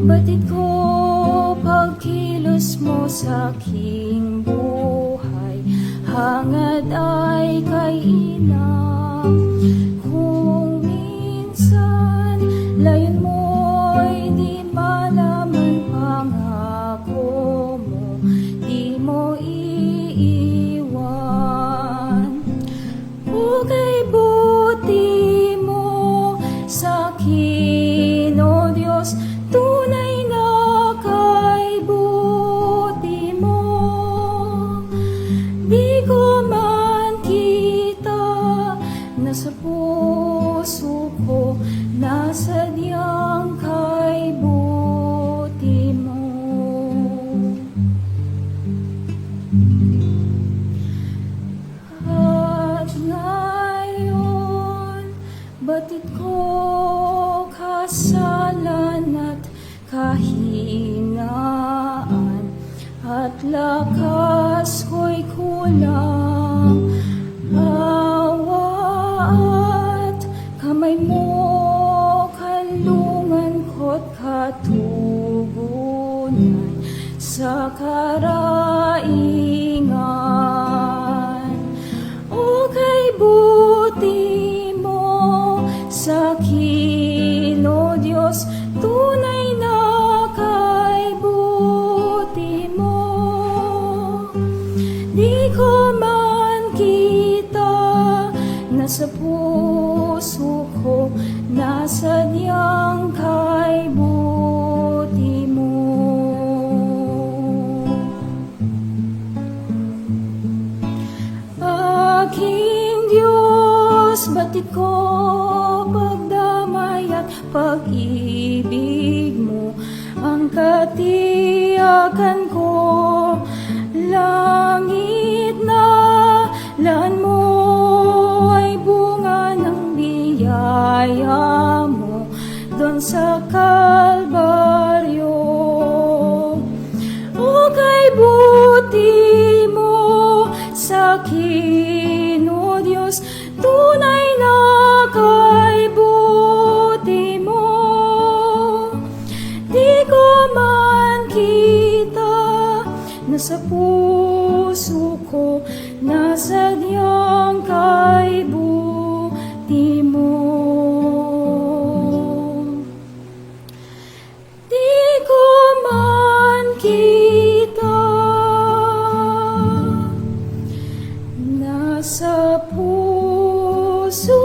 Batid ko pagkilos mo sa aking buhay, hangad ay kay inang. Kung minsan layon mo'y di malaman pangako mo, di mo iiwan. O kay buti mo sa akin, O Diyos, tunay na kay buti mo. Di ko man kita na sa puso ko, nasadyang kay buti mo. At ngayon, batid ko kasalan at kahinaan, at lakas ko'y kulang. Awa at kamay mo, kanlungan ko't katugunan sa karaingan. O kay buti mo sa akin, O Diyos, tunay na kay buti mo. Di ko man kita na sa puso ko, nasadyang kay buti mo. Aking Diyos, batid ko pagdamay at pag-ibig mo, ang katiyakan ko. Langit na laan mo ay bunga ng biyaya mo doon sa Kalbaryo. O kay buti mo sa akin, O Diyos, tunay na kay buti mo. Di ko man kita na sa puso ko, nasadyang kay buti mo. Di ko man kita na sa puso